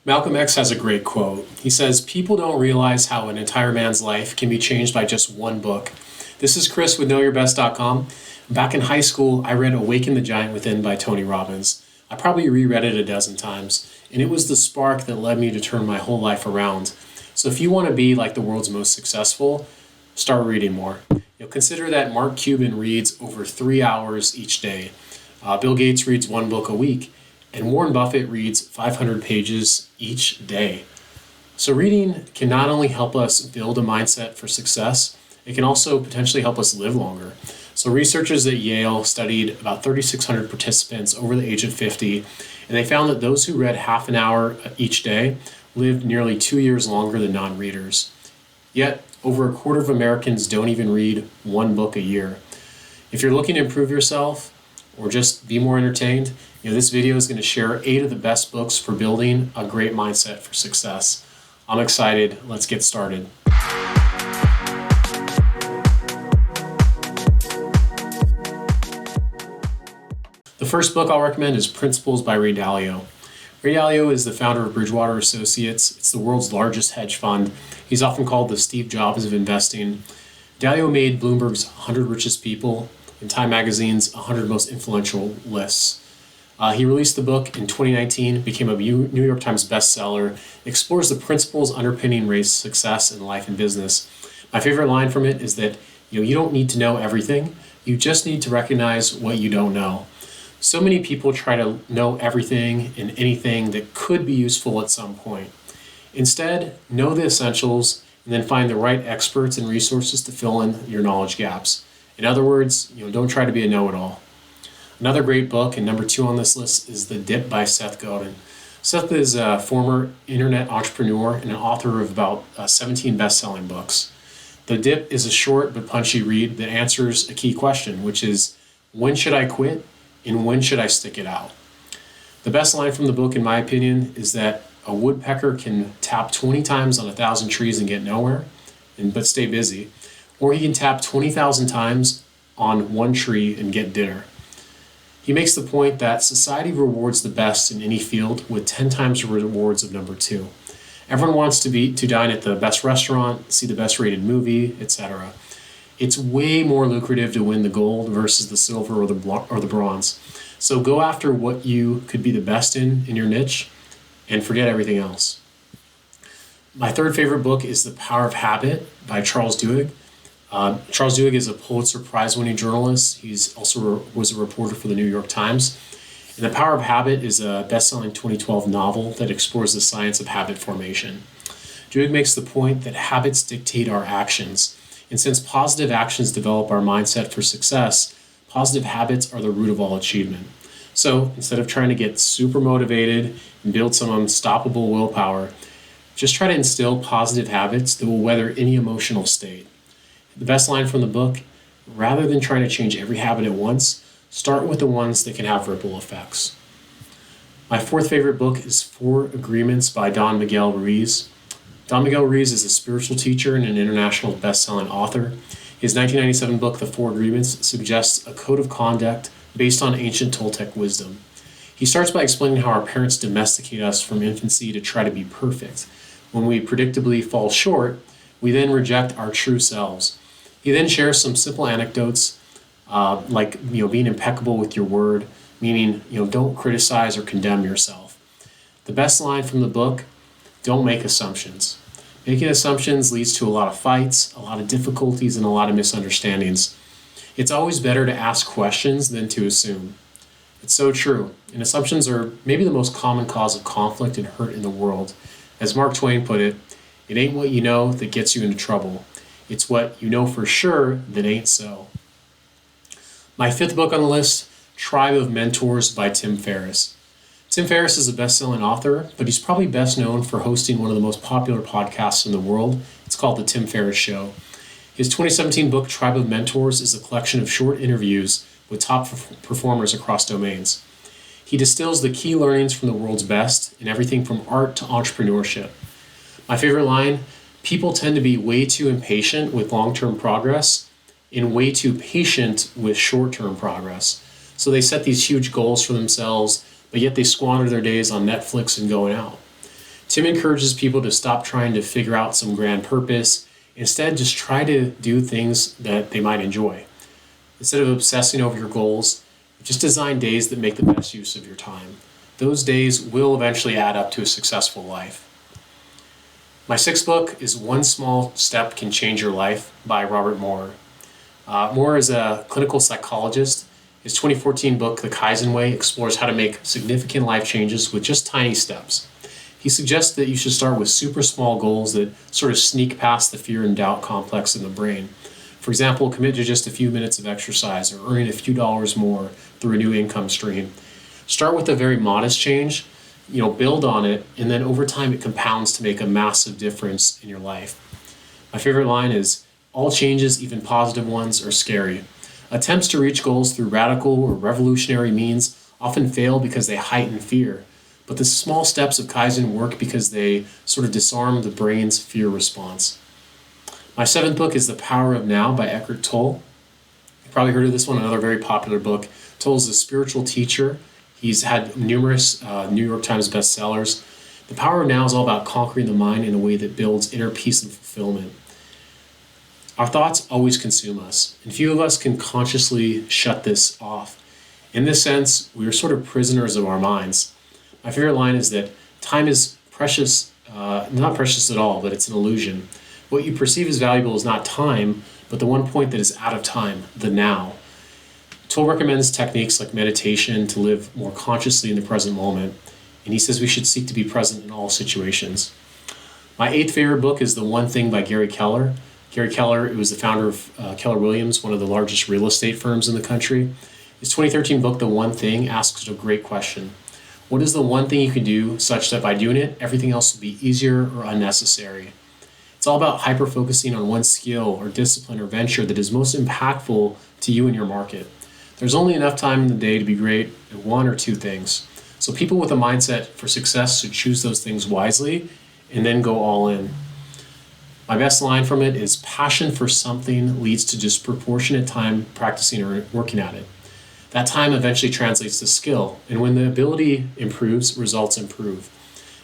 Malcolm X has a great quote. He says, "People don't realize how an entire man's life can be changed by just one book." This is Chris with KnowYourBest.com. Back in high school, I read Awaken the Giant Within by Tony Robbins. I probably reread it a dozen times, and it was the spark that led me to turn my whole life around. So if you want to be like the world's most successful, start reading more. Consider that Mark Cuban reads over 3 hours each day. Bill Gates reads one book a week, and Warren Buffett reads 500 pages each day. So reading can not only help us build a mindset for success, it can also potentially help us live longer. So researchers at Yale studied about 3,600 participants over the age of 50, and they found that those who read half an hour each day lived nearly 2 years longer than non-readers. Yet, over a quarter of Americans don't even read one book a year. If you're looking to improve yourself or just be more entertained, this video is going to share 8 of the best books for building a great mindset for success. I'm excited. Let's get started. The first book I'll recommend is Principles by Ray Dalio. Ray Dalio is the founder of Bridgewater Associates. It's the world's largest hedge fund. He's often called the Steve Jobs of investing. Dalio made Bloomberg's 100 Richest People and Time Magazine's 100 Most Influential lists. He released the book in 2019, became a New York Times bestseller, explores the principles underpinning Ray's success in life and business. My favorite line from it is that you don't need to know everything, you just need to recognize what you don't know. So many people try to know everything and anything that could be useful at some point. Instead, know the essentials and then find the right experts and resources to fill in your knowledge gaps. In other words, don't try to be a know-it-all. Another great book, and number 2 on this list, is The Dip by Seth Godin. Seth is a former internet entrepreneur and an author of about 17 best-selling books. The Dip is a short but punchy read that answers a key question, which is, when should I quit and when should I stick it out? The best line from the book, in my opinion, is that a woodpecker can tap 20 times on 1,000 trees and get nowhere, but stay busy, or he can tap 20,000 times on one tree and get dinner. He makes the point that society rewards the best in any field with 10 times the rewards of number 2. Everyone wants to dine at the best restaurant, see the best rated movie, etc. It's way more lucrative to win the gold versus the silver or the bronze. So go after what you could be the best in your niche and forget everything else. My third favorite book is The Power of Habit by Charles Duhigg. Charles Duhigg is a Pulitzer Prize-winning journalist. He's also was a reporter for the New York Times. And The Power of Habit is a best-selling 2012 novel that explores the science of habit formation. Duhigg makes the point that habits dictate our actions. And since positive actions develop our mindset for success, positive habits are the root of all achievement. So instead of trying to get super motivated and build some unstoppable willpower, just try to instill positive habits that will weather any emotional state. The best line from the book, rather than trying to change every habit at once, start with the ones that can have ripple effects. My fourth favorite book is 4 Agreements by Don Miguel Ruiz. Don Miguel Ruiz is a spiritual teacher and an international best-selling author. His 1997 book, The 4 Agreements, suggests a code of conduct based on ancient Toltec wisdom. He starts by explaining how our parents domesticate us from infancy to try to be perfect. When we predictably fall short, we then reject our true selves. He then shares some simple anecdotes, like being impeccable with your word, meaning don't criticize or condemn yourself. The best line from the book: don't make assumptions. Making assumptions leads to a lot of fights, a lot of difficulties, and a lot of misunderstandings. It's always better to ask questions than to assume. It's so true, and assumptions are maybe the most common cause of conflict and hurt in the world. As Mark Twain put it ain't what you know that gets you into trouble. It's what you know for sure that ain't so. My 5th book on the list, Tribe of Mentors by Tim Ferriss. Tim Ferriss is a best-selling author, but he's probably best known for hosting one of the most popular podcasts in the world. It's called The Tim Ferriss Show. His 2017 book, Tribe of Mentors, is a collection of short interviews with top performers across domains. He distills the key learnings from the world's best in everything from art to entrepreneurship. My favorite line: people tend to be way too impatient with long-term progress and way too patient with short-term progress. So they set these huge goals for themselves, but yet they squander their days on Netflix and going out. Tim encourages people to stop trying to figure out some grand purpose. Instead, just try to do things that they might enjoy. Instead of obsessing over your goals, just design days that make the best use of your time. Those days will eventually add up to a successful life. My sixth book is One Small Step Can Change Your Life by Robert Maurer. Maurer is a clinical psychologist. His 2014 book, The Kaizen Way, explores how to make significant life changes with just tiny steps. He suggests that you should start with super small goals that sort of sneak past the fear and doubt complex in the brain. For example, commit to just a few minutes of exercise or earning a few dollars more through a new income stream. Start with a very modest change, build on it, and then over time it compounds to make a massive difference in your life. My favorite line is, all changes, even positive ones, are scary. Attempts to reach goals through radical or revolutionary means often fail because they heighten fear. But the small steps of Kaizen work because they sort of disarm the brain's fear response. My seventh book is The Power of Now by Eckhart Tolle. You've probably heard of this one, another very popular book. Tolle is a spiritual teacher. He's had numerous New York Times bestsellers. The Power of Now is all about conquering the mind in a way that builds inner peace and fulfillment. Our thoughts always consume us, and few of us can consciously shut this off. In this sense, we are sort of prisoners of our minds. My favorite line is that time is precious, not precious at all, but it's an illusion. What you perceive as valuable is not time, but the one point that is out of time, the now. Tolle recommends techniques like meditation to live more consciously in the present moment, and he says we should seek to be present in all situations. My eighth favorite book is The One Thing by Gary Keller. Gary Keller was the founder of Keller Williams, one of the largest real estate firms in the country. His 2013 book, The One Thing, asks a great question. What is the one thing you can do such that by doing it, everything else will be easier or unnecessary? It's all about hyper-focusing on one skill or discipline or venture that is most impactful to you and your market. There's only enough time in the day to be great at one or two things. So people with a mindset for success should choose those things wisely and then go all in. My best line from it is, passion for something leads to disproportionate time practicing or working at it. That time eventually translates to skill, and when the ability improves, results improve.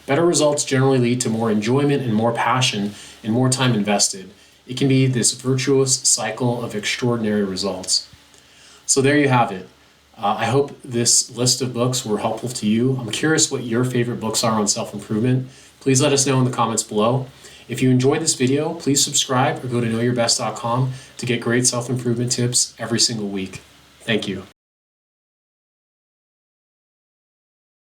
Better results generally lead to more enjoyment and more passion and more time invested. It can be this virtuous cycle of extraordinary results. So there you have it. I hope this list of books were helpful to you. I'm curious what your favorite books are on self-improvement. Please let us know in the comments below. If you enjoyed this video, please subscribe or go to knowyourbest.com to get great self-improvement tips every single week. Thank you.